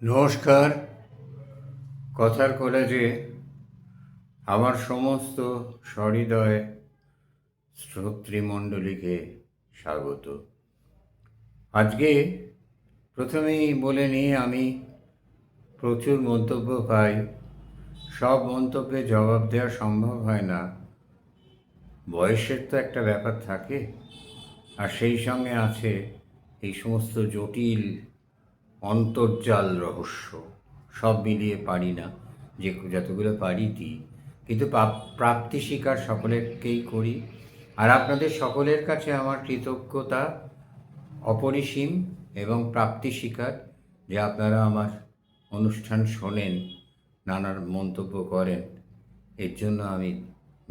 নমস্কার। কথার কোলাজে আমার সমস্ত সহৃদয় শ্রোতৃমণ্ডলীকে স্বাগত। আজকে প্রথমেই বলে নিই, আমি প্রচুর মন্তব্য পাই। সব মন্তব্যে জবাব দেওয়া সম্ভব হয় না। বয়সের তো একটা ব্যাপার থাকে, আর সেই সঙ্গে আছে এই সমস্ত জটিল অন্তর্জাল রহস্য। সব মিলিয়ে পারি না, যে যতগুলো পারি দিই, কিন্তু প্রাপ্তি স্বীকার সকলেরকেই করি। আর আপনাদের সকলের কাছে আমার কৃতজ্ঞতা অপরিসীম এবং প্রাপ্তি স্বীকার যে আপনারা আমার অনুষ্ঠান শোনেন, নানান মন্তব্য করেন। এর জন্য আমি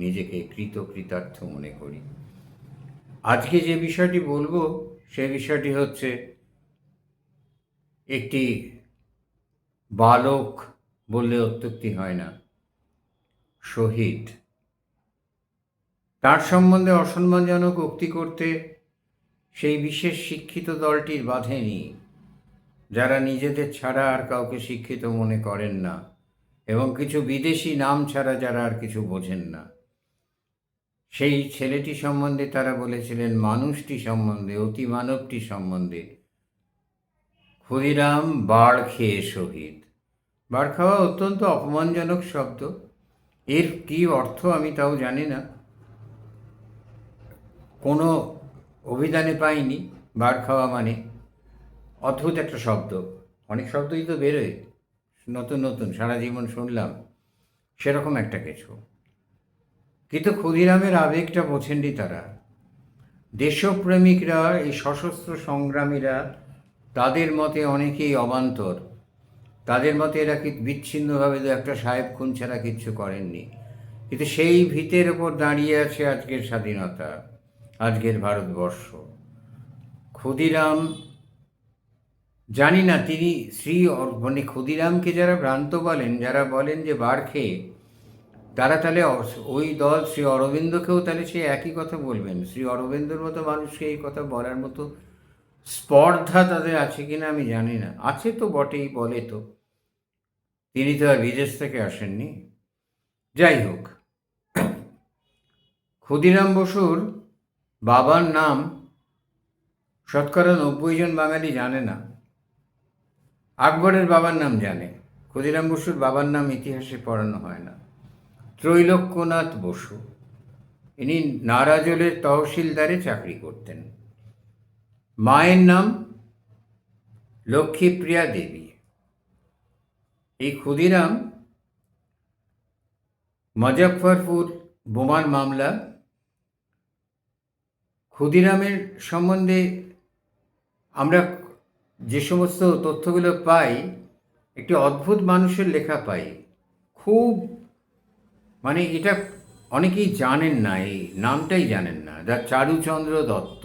নিজেকে কৃতকৃতার্থ মনে করি। আজকে যে বিষয়টি বলবো সে বিষয়টি হচ্ছে একটি বালক বললে অত্যুক্তি হয় না, শহীদ। তার সম্বন্ধে অসম্মানজনক উক্তি করতে সেই বিশেষ শিক্ষিত দলটির বাঁধেনি যারা নিজেদের ছাড়া আর কাউকে শিক্ষিত মনে করেন না, এবং কিছু বিদেশি নাম ছাড়া যারা আর কিছু বোঝেন না। সেই ছেলেটি সম্বন্ধে তারা বলেছিলেন, মানুষটি সম্বন্ধে, অতি মানবটি সম্বন্ধে, ক্ষুদিরাম বাড় খেয়ে শহীদ। বাড় খাওয়া অত্যন্ত অপমানজনক শব্দ। এর কী অর্থ আমি তাও জানি না, কোনো অভিধানে পাইনি। বাড় খাওয়া মানে অদ্ভুত একটা শব্দ। অনেক শব্দই তো বেরোয় নতুন নতুন, সারা জীবন শুনলাম, সেরকম একটা কিছু। কিন্তু ক্ষুদিরামের আবেগটা বোঝেননি তারা। দেশপ্রেমিকরা, এই সশস্ত্র সংগ্রামীরা, তাদের মতে অনেকেই অবান্তর। তাদের মতে এরা কি বিচ্ছিন্নভাবে দু একটা সাহেব খুন ছাড়া কিচ্ছু করেননি। কিন্তু সেই ভিতের ওপর দাঁড়িয়ে আছে আজকের স্বাধীনতা, আজকের ভারতবর্ষ। ক্ষুদিরাম, জানি না তিনি মানে ক্ষুদিরামকে যারা ভ্রান্ত বলেন, যারা বলেন যে বাড় খেয়ে, তারা তাহলে ওই দল শ্রী অরবিন্দকেও তাহলে সে একই কথা বলবেন। শ্রী অরবিন্দর মতো মানুষকে এই কথা বলার মতো স্পর্ধা তাদের আছে কিনা আমি জানি না। আছে তো বটেই, বলে তো। তিনি তো আর বিদেশ থেকে আসেননি। যাই হোক, ক্ষুদিরাম বসুর বাবার নাম শতকরা 90 জন বাঙালি জানে না। আকবরের বাবার নাম জানে, ক্ষুদিরাম বসুর বাবার নাম ইতিহাসে পড়ানো হয় না। ত্রৈলোক্যনাথ বসু, ইনি নারাজলের তহসিলদারে চাকরি করতেন। মায়ের নাম লক্ষ্মীপ্রিয়া দেবী। এই ক্ষুদিরাম মুজফ্ফরপুর বোমার মামলা, ক্ষুদিরামের সম্বন্ধে আমরা যে সমস্ত তথ্যগুলো পাই, একটি অদ্ভুত মানুষের লেখা পাই। খুব, মানে এটা অনেকেই জানেন না, এই নামটাই জানেন না, যা চারুচন্দ্র দত্ত।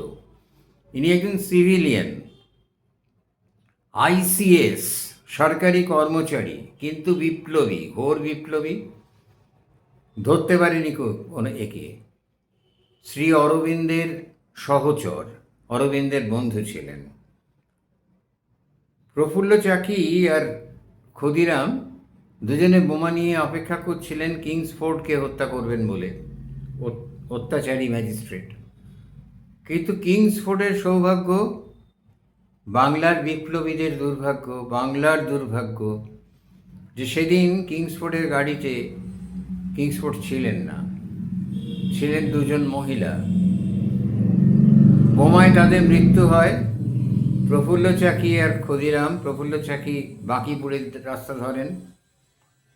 ইনি একজন সিভিলিয়ান, আইসিএস সরকারি কর্মচারী, কিন্তু বিপ্লবী, ঘোর বিপ্লবী। ধরতে পারেনি একে। শ্রী অরবিন্দের সহচর, অরবিন্দের বন্ধু ছিলেন। প্রফুল্ল চাকি আর ক্ষুদিরাম দুজনে বোমা নিয়ে অপেক্ষা করছিলেন কিংসফোর্ডকে হত্যা করবেন বলে, অত্যাচারী ম্যাজিস্ট্রেট। কিন্তু কিংসফোর্ডের সৌভাগ্য, বাংলার বিপ্লবীদের দুর্ভাগ্য, বাংলার দুর্ভাগ্য, যে সেদিন কিংসফোর্ডের গাড়িতে কিংসফোর্ড ছিলেন না, ছিলেন দুজন মহিলা। বোমায় তাদের মৃত্যু হয়। প্রফুল্ল চাকি আর ক্ষুদিরাম, প্রফুল্ল চাকি বাঁকিপুরের রাস্তা ধরেন,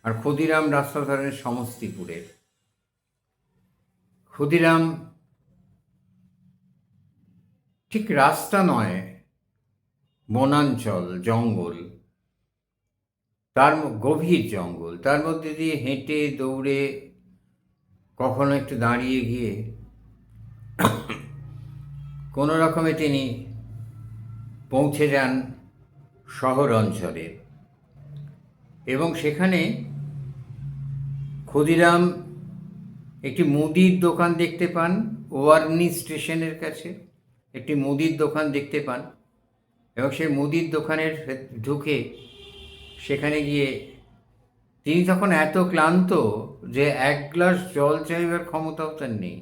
আর ক্ষুদিরাম রাস্তা ধরেন সমস্তিপুরের। ক্ষুদিরাম ঠিক রাস্তা নয়, বনাঞ্চল, জঙ্গল, তার গভীর জঙ্গল, তার মধ্যে দিয়ে হেঁটে দৌড়ে, কখনো একটু দাঁড়িয়ে গিয়ে কোনো রকমে তিনি পৌঁছে যান শহর অঞ্চলে। এবং সেখানে ক্ষুদিরাম একটি মুদির দোকান দেখতে পান। ওয়ার্নি স্টেশনের কাছে একটি মুদির দোকান দেখতে পান, এবং সেই মুদির দোকানের ঢুকে সেখানে গিয়ে তিনি তখন এত ক্লান্ত যে এক গ্লাস জল চাইবার ক্ষমতাও তার নেই।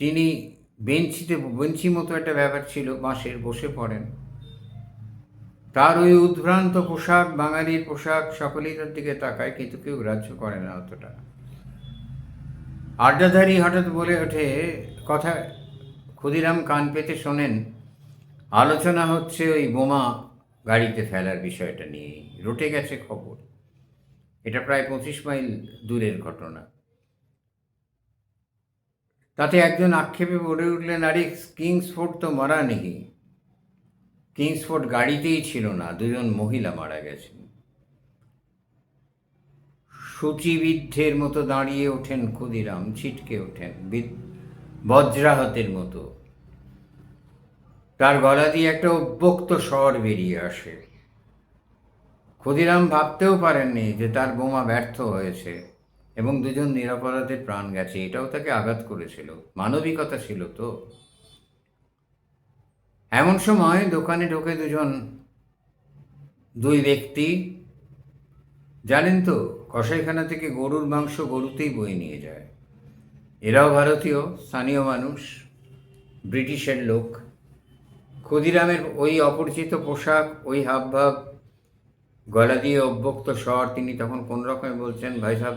তিনি বেঞ্চি মতো একটা ব্যাপার ছিল বাঁশের, বসে পড়েন। তার ওই উদ্ভ্রান্ত পোশাক, বাঙালির পোশাক, সকলেই তার দিকে তাকায়, কিন্তু কেউ গ্রাহ্য করে না অতটা। আড্ডাধারী হঠাৎ বলে ওঠে, কথা ক্ষুদিরাম কান পেতে শোনেন, আলোচনা হচ্ছে ওই বোমা গাড়িতে ফেলার বিষয়টা নিয়েই, রটে গেছে খবর। এটা প্রায় 25 মাইল দূরের ঘটনা। তাতে একজন আক্ষেপে বলে উঠলেন, আরে কিংসফোর্ড তো মারা নেই, কিংসফোর্ড গাড়িতেই ছিল না, দুজন মহিলা মারা গেছেন। সূচিবিদ্ধের মতো দাঁড়িয়ে ওঠেন ক্ষুদিরাম, ছিটকে ওঠেন বজ্রাহতের মতো। তার গলা দিয়ে একটা অব্যক্ত স্বর বেরিয়ে আসে। ক্ষুদিরাম ভাবতেও পারেননি যে তার বোমা ব্যর্থ হয়েছে এবং দুজন নিরপরাধের প্রাণ গেছে। এটাও তাকে আঘাত করেছিল, মানবিকতা ছিল তো। এমন সময় দোকানে ঢোকে দুই ব্যক্তি। জানেন তো, কসাইখানা থেকে গরুর মাংস গরুতেই বয়ে নিয়ে যায়। এরাও ভারতীয়, স্থানীয় মানুষ, ব্রিটিশের লোক। ক্ষুদিরামের ওই অপরিচিত পোশাক, ওই হাবভাব, গলা দিয়ে অব্যক্ত স্বর, তিনি তখন কোন রকমে বলছেন, ভাই সাহেব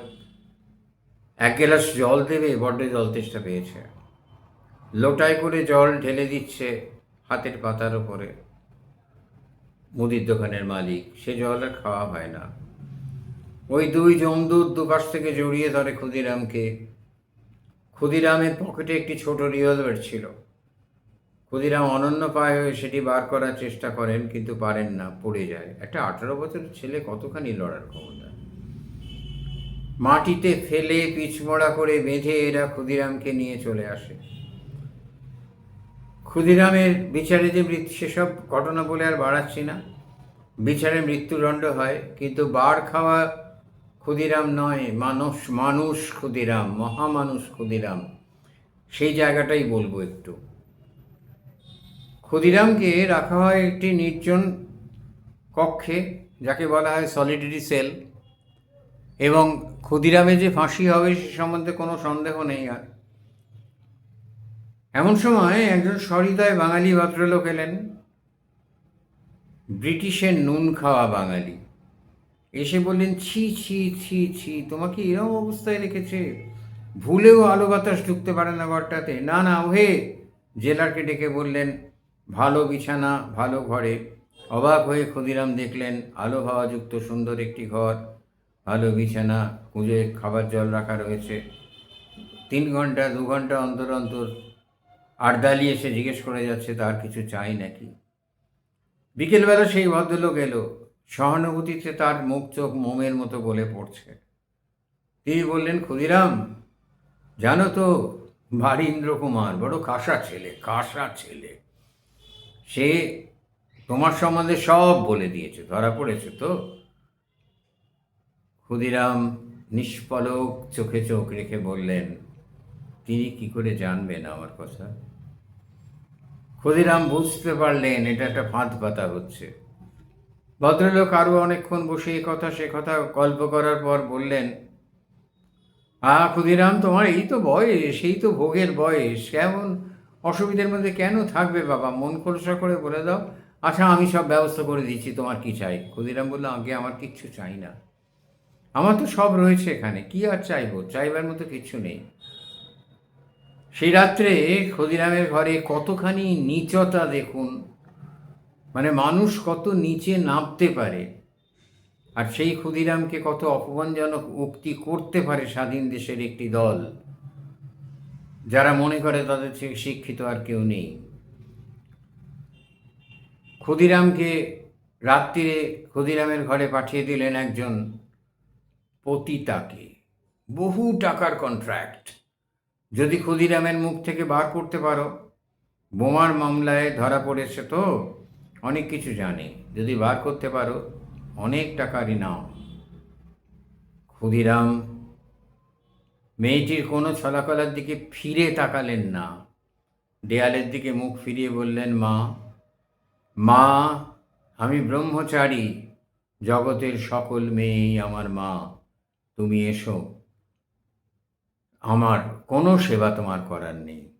এক গ্লাস জল দেবে, বড্ড জল তেষ্টা পেয়েছে। লোটায় করে জল ঢেলে দিচ্ছে হাতের পাতার ওপরে মুদির দোকানের মালিক। সে জল আর খাওয়া হয় না। ওই দুই যমদূত দুপাশ থেকে জড়িয়ে ধরে ক্ষুদিরামকে। ক্ষুদিরামের পকেটে একটি ছোট রিভলভার ছিল। ক্ষুদিরাম অনন্য পায় হয়ে সেটি বার করার চেষ্টা করেন, কিন্তু পারেন না, পড়ে যায়। একটা 18 বছরের ছেলে কতখানি লড়ার ক্ষমতা! মাটিতে ফেলে পিছমোড়া করে বেঁধে এরা ক্ষুদিরামকে নিয়ে চলে আসে। ক্ষুদিরামের বিচারে যে সেসব ঘটনা বলে আর বাড়াচ্ছি না। বিচারে মৃত্যুদণ্ড হয়, কিন্তু বার খাওয়া ক্ষুদিরাম নয়, মানুষ ক্ষুদিরাম, মহামানুষ ক্ষুদিরাম। সেই জায়গাটাই বলবো একটু। ক্ষুদিরামকে রাখা হয় একটি নির্জন কক্ষে, যাকে বলা হয় সলিটারি সেল, এবং ক্ষুদিরামের যে ফাঁসি হবে সে সম্বন্ধে কোনো সন্দেহ নেই আর। এমন সময় একজন সহৃদয় বাঙালি ভদ্রলোক এলেন, ব্রিটিশের নুন খাওয়া বাঙালি। এসে বললেন, ছি ছি ছি ছি, তোমাকে এরকম অবস্থায় রেখেছে, ভুলেও আলো বাতাস ঢুকতে পারে না ঘরটাতে। না না, ওহে! জেলারকে ডেকে বললেন, ভালো বিছানা, ভালো ঘরে। অবাক হয়ে ক্ষুদিরাম দেখলেন আলো হাওয়াযুক্ত সুন্দর একটি ঘর, ভালো বিছানা, কুঁজে খাবার জল রাখা রয়েছে। 3 ঘন্টা 2 ঘন্টা অন্তর অন্তর আড়দালি এসে জিজ্ঞেস করে যাচ্ছে, তার কিছু চাই নাকি। বিকেলবেলা সেই ভদ্রলোক এলো, সহানুভূতিতে তার মুখ চোখ মোমের মতো গলে পড়ছে। তিনি বললেন, ক্ষুদিরাম, জানো তো বারীন্দ্র কুমার বড় কাঁসা ছেলে, কাঁসা ছেলে। সে তোমার সম্বন্ধে সব বলে দিয়েছে, ধরা পড়েছে তো। ক্ষুদিরাম নিষ্পলক চোখে চোখ রেখে বললেন, তিনি কি করে জানবেন আমার কথা? ক্ষুদিরাম বুঝতে পারলেন এটা একটা ফাঁদ পাতা হচ্ছে। ভদ্রলোক আরও অনেকক্ষণ বসে এ কথা সে কথা গল্প করার পর বললেন, ক্ষুদিরাম, তোমার এই তো বয়স, এই তো ভোগের বয়স, কেমন অসুবিধার মধ্যে কেন থাকবে বাবা? মন খোলসা করে বলে দাও। আচ্ছা, আমি সব ব্যবস্থা করে দিচ্ছি, তোমার কি চাই? ক্ষুদিরাম বলল, আগে আমার কিচ্ছু চাই না, আমার তো সব রয়েছে এখানে, কি আর চাইবো? চাইবার মতো কিচ্ছু নেই। সেই রাত্রে ক্ষুদিরামের ঘরে কতখানি নীচতা দেখুন, মানে মানুষ কত নিচে নামতে পারে। আর সেই ক্ষুদিরামকে কত অপমানজনক উক্তি করতে পারে স্বাধীন দেশের একটি দল, যারা মনে করে তাদের থেকে শিক্ষিত আর কেউ নেই। ক্ষুদিরামকে রাত্রিরে ক্ষুদিরামের ঘরে পাঠিয়ে দিলেন একজন পতিতাকে, বহু টাকার কন্ট্রাক্ট। যদি ক্ষুদিরামের মুখ থেকে বার করতে পারো, বোমার মামলায় ধরা পড়েছে তো, অনেক কিছু জানে, যদি বার করতে পারো অনেক টাকারই নাও। ক্ষুদিরাম মেয়েটির কোনো ছলাকলার দিকে ফিরে তাকালেন না, দেয়ালের দিকে মুখ ফিরিয়ে বললেন, মা, মা, আমি ব্রহ্মচারী, জগতের সকল মেয়েই আমার মা। তুমি এসো, আমার কোনো সেবা তোমার করার নেই।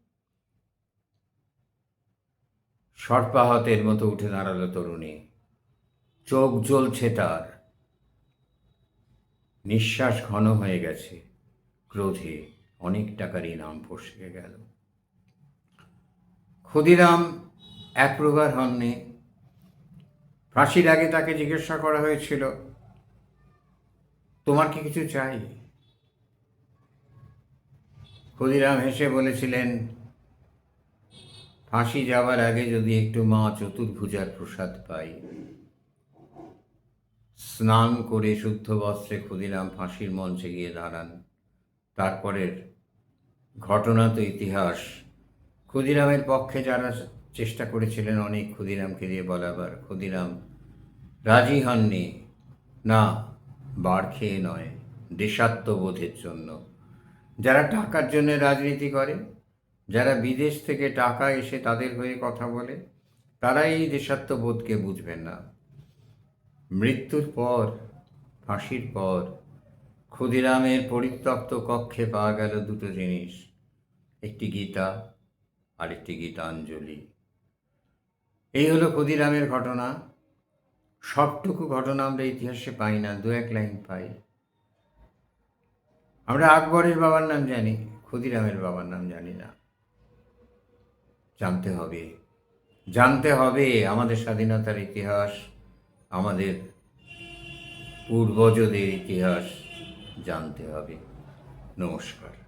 সর্পাহতের মতো উঠে দাঁড়ালো তরুণী। চোখ জ্বলছে তার, নিঃশ্বাস ঘন হয়ে গেছে। ক্রোধে অনেক টাকারই নাম ফসকে গেল। ক্ষুদিরাম এক প্রকার হননি। ফাঁসির আগে তাকে জিজ্ঞাসা করা হয়েছিল, তোমার কি কিছু চাই? ক্ষুদিরাম হেসে বলেছিলেন, ফাঁসি যাওয়ার আগে যদি একটু মা চতুর্ভুজার প্রসাদ পাই। স্নান করে শুদ্ধ বস্ত্রে ক্ষুদিরাম ফাঁসির মঞ্চে গিয়ে দাঁড়ান। তারপরের ঘটনা তো ইতিহাস। ক্ষুদিরামের পক্ষে যারা চেষ্টা করেছিলেন অনেক ক্ষুদিরামকে দিয়ে বলাবার, ক্ষুদিরাম রাজি হননি। না, বার খেয়ে নয়, দেশাত্মবোধের জন্য। যারা টাকার জন্য রাজনীতি করে, যারা বিদেশ থেকে টাকা এসে তাদের হয়ে কথা বলে, তারাই এই দেশাত্মবোধকে বুঝবেন না। মৃত্যুর পর, ফাঁসির পর ক্ষুদিরামের পরিত্যক্ত কক্ষে পাওয়া গেল দুটো জিনিস, একটি গীতা আর একটি গীতাঞ্জলি। এই হলো ক্ষুদিরামের ঘটনা। সবটুকু ঘটনা আমরা ইতিহাসে পাই না, দু এক লাইন পাই। আমরা আকবরের বাবার নাম জানি, ক্ষুদিরামের বাবার নাম জানি না। জানতে হবে, জানতে হবে আমাদের স্বাধীনতার ইতিহাস, আমাদের পূর্বজদের ইতিহাস জানতে হবে। নমস্কার।